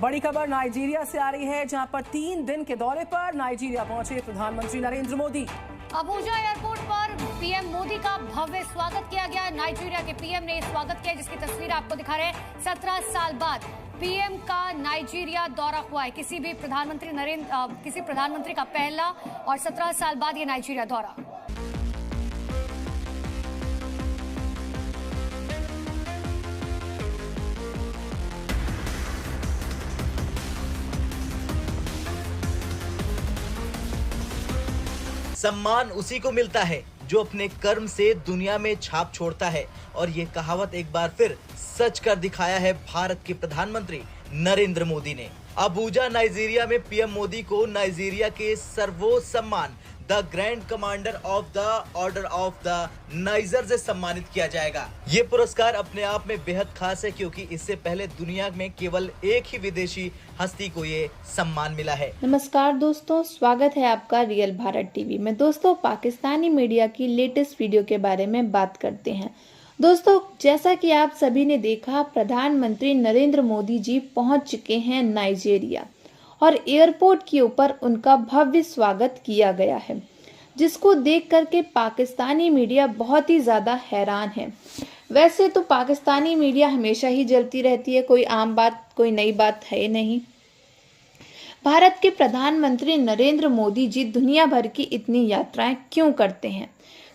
बड़ी खबर नाइजीरिया से आ रही है, जहां पर 3 दिन के दौरे पर नाइजीरिया पहुंचे प्रधानमंत्री नरेंद्र मोदी। अबुजा एयरपोर्ट पर पीएम मोदी का भव्य स्वागत किया गया। नाइजीरिया के पीएम ने स्वागत किया, जिसकी तस्वीर आपको दिखा रहे हैं। 17 साल बाद पीएम का नाइजीरिया दौरा हुआ है। किसी प्रधानमंत्री का पहला और 17 साल बाद ये नाइजीरिया दौरा। सम्मान उसी को मिलता है जो अपने कर्म से दुनिया में छाप छोड़ता है, और ये कहावत एक बार फिर सच कर दिखाया है भारत के प्रधानमंत्री नरेंद्र मोदी ने। अबुजा नाइजीरिया में पीएम मोदी को नाइजीरिया के सर्वोच्च सम्मान the grand commander of the order of the niger से सम्मानित किया जाएगा। ये पुरस्कार अपने आप में बेहद खास है, क्योंकि इससे पहले दुनिया में केवल एक ही विदेशी हस्ती को ये सम्मान मिला है। नमस्कार दोस्तों, स्वागत है आपका रियल भारत टीवी में। दोस्तों, पाकिस्तानी मीडिया की लेटेस्ट वीडियो के बारे में बात करते हैं। दोस्तों, जैसा कि आप सभी ने देखा, प्रधानमंत्री नरेंद्र मोदी जी पहुंच चुके हैं नाइजीरिया और एयरपोर्ट के ऊपर उनका भव्य स्वागत किया गया है, जिसको देख करके पाकिस्तानी मीडिया बहुत ही ज़्यादा हैरान है। वैसे तो पाकिस्तानी मीडिया हमेशा ही जलती रहती है, कोई आम बात, कोई नई बात है नहीं। भारत के प्रधानमंत्री नरेंद्र मोदी जी दुनिया भर की इतनी यात्राएं क्यों करते हैं?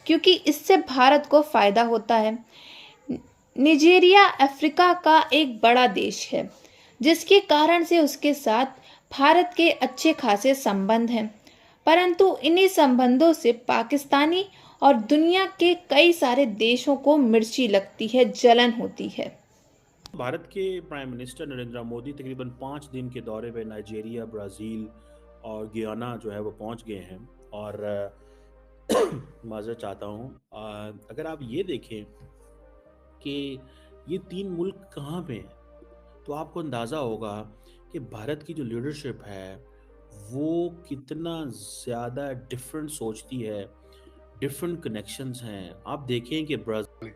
क्योंकि इससे भारत को फायदा होता है। नाइजीरिया अफ्रीका का एक बड़ा देश है, जिसके कारण से उसके साथ भारत के अच्छे खासे संबंध हैं, परंतु इन्हीं संबंधों से पाकिस्तानी और दुनिया के कई सारे देशों को मिर्ची लगती है, जलन होती है। भारत के प्राइम मिनिस्टर नरेंद्र मोदी तकरीबन 5 दिन के दौरे पे नाइजीरिया, ब्राज़ील और गियाना जो है वो पहुंच गए हैं। और माज़रत चाहता हूँ, अगर आप ये देखें कि ये 3 मुल्क कहाँ पे हैं, तो आपको अंदाज़ा होगा कि भारत की जो लीडरशिप है वो कितना ज़्यादा डिफरेंट सोचती है, डिफरेंट कनेक्शंस हैं। आप देखें कि ब्राज़ील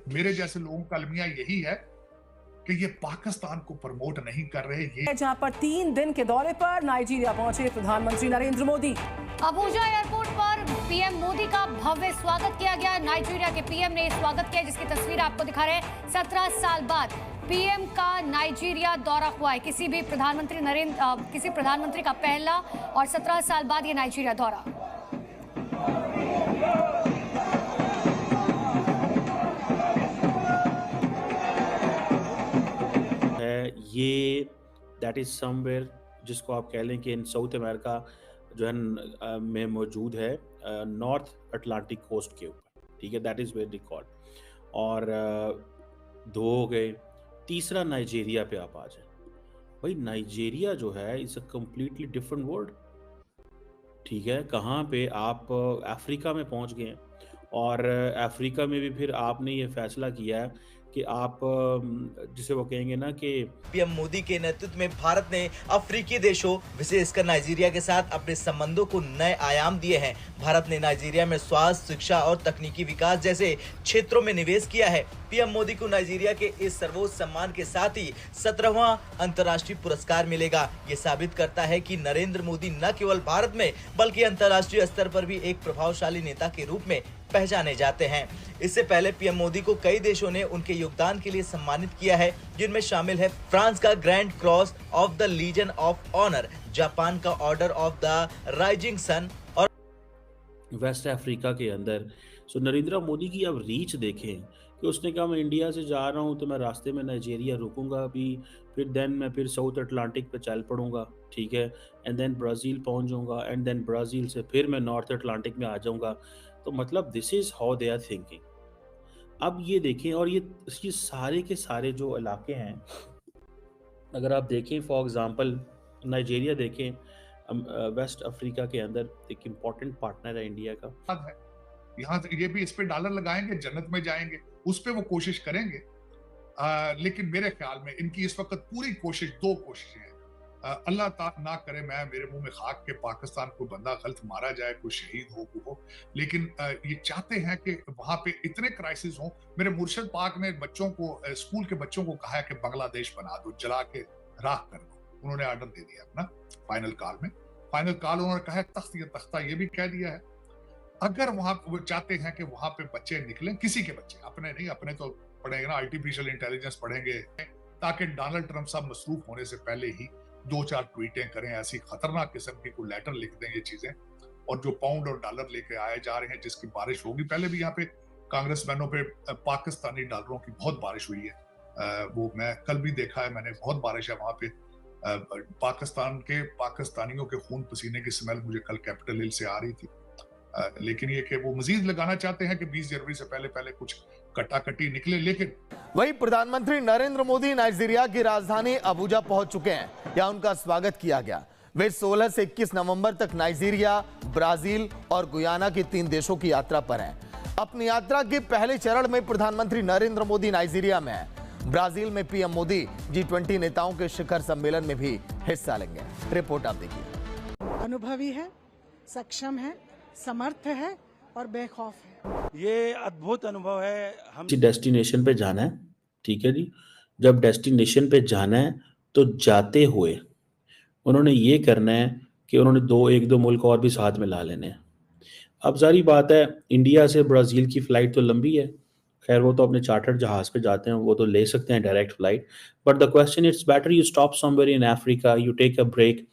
मेरे जैसे लोगों का अलमिया यही है कि ये पाकिस्तान को प्रमोट नहीं कर रहे। ये जहां पर 3 दिन के दौरे पर नाइजीरिया पहुंचे प्रधानमंत्री नरेंद्र मोदी। अबुजा एयरपोर्ट पर पीएम मोदी का भव्य स्वागत किया गया। नाइजीरिया के पीएम ने स्वागत किया, जिसकी तस्वीर आपको दिखा रहे हैं। 17 साल बाद पीएम का नाइजीरिया दौरा हुआ है। किसी प्रधानमंत्री का पहला और 17 साल बाद ये नाइजीरिया दौरा। ये दैट इज समवेयर जिसको आप कह लें कि इन साउथ अमेरिका जो है में मौजूद है, नॉर्थ अटलांटिक कोस्ट के ऊपर, ठीक है। That is where record. और 2 हो गए, तीसरा नाइजीरिया पे आप आ जाए। भाई नाइजीरिया जो है it's a completely different world, ठीक है। कहाँ पे आप अफ्रीका में पहुँच गए, और अफ्रीका में भी फिर आपने ये फैसला किया है कि आप जिसे वो कहेंगे ना कि पीएम मोदी के नेतृत्व में भारत ने अफ्रीकी देशों, विशेषकर नाइजीरिया के साथ अपने संबंधों को नए आयाम दिए हैं। भारत ने नाइजीरिया में स्वास्थ्य, शिक्षा और तकनीकी विकास जैसे क्षेत्रों में निवेश किया है। पीएम मोदी को नाइजीरिया के इस सर्वोच्च सम्मान के साथ ही 17वां अंतर्राष्ट्रीय पुरस्कार मिलेगा। ये साबित करता है कि नरेंद्र मोदी न केवल भारत में बल्कि अंतर्राष्ट्रीय स्तर पर भी एक प्रभावशाली नेता के रूप में पहचाने जाते हैं। इससे पहले पीएम मोदी को कई देशों ने उनके योगदान के लिए सम्मानित किया है, जिनमें शामिल है फ्रांस का Grand Cross of the Legion of Honour, Japan का Order of the Rising Sun और वेस्ट अफ्रीका के अंदर। सो नरेंद्र मोदी की अब रीच देखें कि उसने कहा मैं इंडिया से जा रहा हूँ तो मैं रास्ते में नाइजीरिया रुकूंगा अभी, फिर साउथ अटलांटिक पे चल पड़ूंगा, ठीक है, एंड देन ब्राज़ील पहुँच जाऊँगा, एंड देन ब्राज़ील से फिर मैं नॉर्थ अटलांटिक में आ जाऊँगा। तो मतलब this is how they are thinking. अब ये देखें, और ये सारे के सारे जो इलाके हैं, अगर आप देखें फॉर एग्जांपल नाइजीरिया देखें, वेस्ट अफ्रीका के अंदर एक इम्पॉर्टेंट पार्टनर है इंडिया का। यहाँ ये भी इस पे डॉलर लगाएंगे, जन्नत में जाएंगे, उस पे वो कोशिश करेंगे। लेकिन मेरे ख्याल में इनकी इस वक्त पूरी कोशिश 2 कोशिशें हैं। अल्लाह ना करे मैं मेरे मुंह में खाक के पाकिस्तान को बंदा गलत मारा जाए, कोई शहीद हो को, लेकिन ये चाहते हैं कि वहां पे इतने क्राइसिस हो। मेरे मुर्शिद पाक ने बच्चों को, स्कूल के बच्चों को कहा है कि बांग्लादेश बना दो, जला के राख कर दो। उन्होंने ऑर्डर दे दिया अपना फाइनल कॉल में। फाइनल कॉल उन्होंने कहा है तख्त या तख्ता, ये भी कह दिया है। अगर वहां वो चाहते हैं कि वहां पे बच्चे निकलें, किसी के बच्चे, अपने नहीं, अपने तो पढ़ेंगे ना, आर्टिफिशियल इंटेलिजेंस पढ़ेंगे, ताकि डोनाल्ड ट्रंप साहब मसरूफ होने से पहले ही 2-4 ट्वीटें करें, ऐसी खतरनाक किस्म की कोई लेटर लिख दें ये चीजें, और जो पाउंड और डॉलर लेके आए जा रहे हैं, जिसकी बारिश होगी। पहले भी यहाँ पे कांग्रेसमैनों पे पाकिस्तानी डॉलरों की बहुत बारिश हुई है। वो मैं कल भी देखा है मैंने, बहुत बारिश है वहां पे। पाकिस्तानियों के खून पसीने की स्मेल मुझे कल कैपिटल हिल से आ रही थी। लेकिन ये कि वो मजीद लगाना चाहते हैं कि 20 जनवरी से पहले कुछ कटाकटी निकले। लेकिन वहीं प्रधानमंत्री नरेंद्र मोदी नाइजीरिया की राजधानी अबुजा पहुंच चुके हैं। यहां उनका स्वागत किया गया। वे 16 से 21 नवंबर तक नाइजीरिया, ब्राजील और गुयाना की 3 देशों की यात्रा पर हैं। अपनी यात्रा के पहले चरण में प्रधानमंत्री नरेंद्र मोदी नाइजीरिया में हैं। ब्राजील में पीएम मोदी G20 नेताओं के शिखर सम्मेलन में भी हिस्सा लेंगे। रिपोर्ट आप देखिए। अनुभवी है, सक्षम है, समर्थ है और बेखौफ है। ये अद्भुत अनुभव है। हम डेस्टिनेशन पे जाना है, ठीक है जी। जब डेस्टिनेशन पे जाना है तो जाते हुए उन्होंने ये करना है कि उन्होंने 1-2 मुल्क और भी साथ में ला लेने हैं। अब सारी बात है, इंडिया से ब्राज़ील की फ़्लाइट तो लंबी है, खैर वो तो अपने चार्टर्ड जहाज़ पे जाते हैं, वो तो ले सकते हैं direct flight. But the question, it's better you stop somewhere in Africa, you take a break,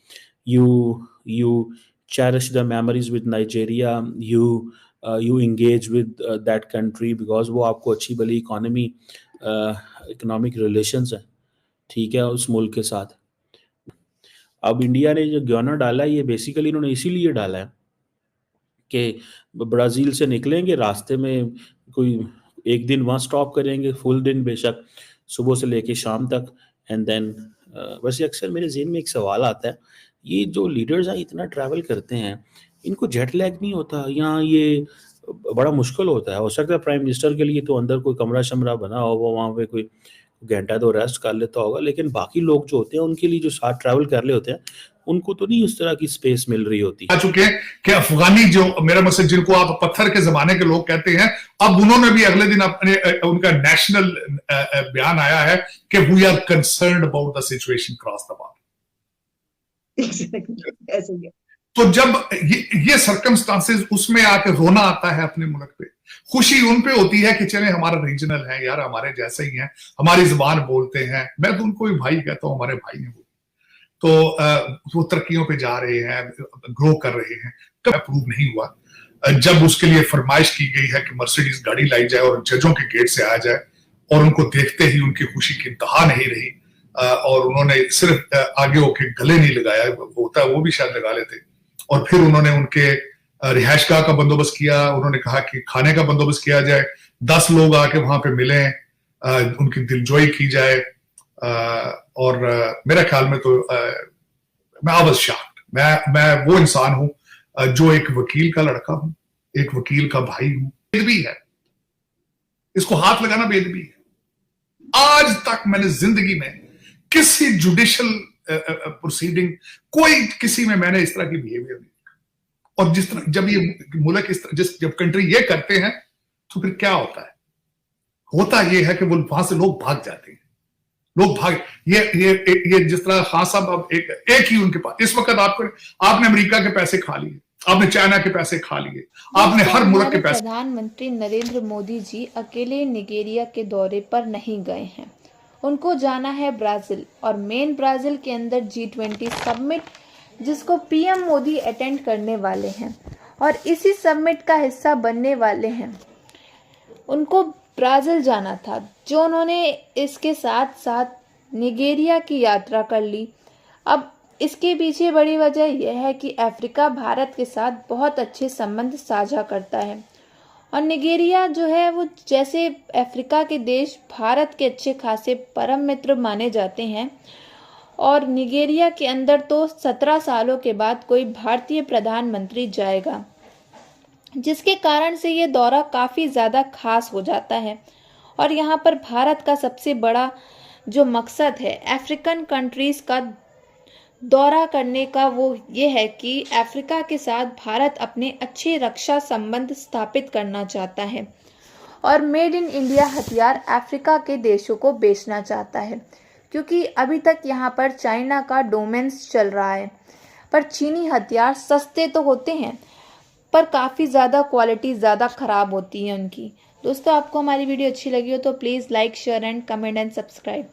you cherish the memories with Nigeria, you engage with that country, because वो आपको अच्छी भली इकोनॉमिक रिलेशंस है, ठीक है, उस मुल्क के साथ। अब इंडिया ने जो गयाना डाला है, ये बेसिकली इन्होंने इसीलिए डाला है कि ब्राज़ील से निकलेंगे, रास्ते में कोई एक दिन वहाँ स्टॉप करेंगे, फुल दिन बेशक, सुबह से लेके शाम तक, एंड देन वैसे अक्सर मेरे ज़हन में एक सवाल आता है, ये जो लीडर्स हैं इतना ट्रैवल करते हैं, इनको जेट लैग नहीं होता? यहाँ ये बड़ा मुश्किल होता है। हो सकता है प्राइम मिनिस्टर के लिए तो अंदर कोई कमरा शमरा बना हो, वो वहाँ पे कोई घंटा 2 रेस्ट कर लेता होगा, लेकिन बाकी लोग जो होते हैं उनके लिए, जो साथ ट्रैवल कर रहे होते हैं, उनको तो नहीं उस तरह की स्पेस मिल रही होती। आ चुके हैं कि अफगानी जो मेरा मकसद, जिनको आप पत्थर के जमाने के लोग कहते हैं, अब उन्होंने भी अगले दिन अपने उनका नेशनल बयान आया है कि we are concerned about the situation cross the border. तो जब ये सर्कमस्टांसेस, उसमें आके रोना आता है अपने मुल्क पे, खुशी उन पे होती है कि चले हमारा रीजनल है यार, हमारे जैसे ही हैं, हमारी जुबान बोलते हैं। मैं तो उनको भी भाई कहता हूँ, हमारे भाई हैं वो। तो वो तरक्कियों पे जा रहे हैं, ग्रो कर रहे हैं। कब अप्रूव नहीं हुआ, जब उसके लिए फरमाइश की गई है कि मर्सिडीज गाड़ी लाई जाए और जजों के गेट से आ जाए, और उनको देखते ही उनकी खुशी की इंतहा नहीं रही, और उन्होंने सिर्फ आगे होके गले नहीं लगाया, होता है वो भी शायद लगा लेते, और फिर उन्होंने उनके रिहायशगाह का बंदोबस्त किया। उन्होंने कहा कि खाने का बंदोबस्त किया जाए, 10 लोग आके वहां पे मिलें, उनकी दिलजोई की जाए। और मेरे ख्याल में तो मैं आई वाज शॉक्ड। मैं वो इंसान हूं जो एक वकील का लड़का हूं, एक वकील का भाई हूं। बेदबी है, इसको हाथ लगाना बेदबी है। आज तक मैंने जिंदगी में किसी जुडिशियल प्रोसीडिंग, कोई किसी में मैंने इस तरह की बिहेवियर नहीं। और जिस तरह जब ये मुल्क इस तरह, जब कंट्री ये करते हैं, तो फिर क्या होता है? होता ये है कि वो वहां से लोग भाग जाते हैं, लोग भाग। ये जिस तरह खान साहब, अब एक ही उनके पास इस वक्त आपने अमेरिका के पैसे खा लिए, आपने चाइना के पैसे खा लिए, आपने हर मुल्क के पैसे। प्रधानमंत्री नरेंद्र मोदी जी अकेले निगेरिया के दौरे पर नहीं गए हैं, उनको जाना है ब्राजील, और मेन ब्राजील के अंदर G20 समिट, जिसको पीएम मोदी अटेंड करने वाले हैं और इसी समिट का हिस्सा बनने वाले हैं। उनको ब्राजील जाना था, जो उन्होंने इसके साथ साथ निगेरिया की यात्रा कर ली। अब इसके पीछे बड़ी वजह यह है कि अफ्रीका भारत के साथ बहुत अच्छे संबंध साझा करता है, और निगेरिया जो है वो, जैसे अफ्रीका के देश भारत के अच्छे खासे परम मित्र माने जाते हैं, और निगेरिया के अंदर तो 17 सालों के बाद कोई भारतीय प्रधानमंत्री जाएगा, जिसके कारण से ये दौरा काफ़ी ज़्यादा खास हो जाता है। और यहाँ पर भारत का सबसे बड़ा जो मकसद है, अफ्रीकन कंट्रीज़ का दौरा करने का वो ये है कि अफ्रीका के साथ भारत अपने अच्छे रक्षा संबंध स्थापित करना चाहता है और मेड इन इंडिया हथियार अफ्रीका के देशों को बेचना चाहता है, क्योंकि अभी तक यहाँ पर चाइना का डोमेन्स चल रहा है। पर चीनी हथियार सस्ते तो होते हैं पर काफ़ी ज़्यादा क्वालिटी ज़्यादा ख़राब होती है उनकी। दोस्तों, आपको हमारी वीडियो अच्छी लगी हो तो please like, share and comment and subscribe.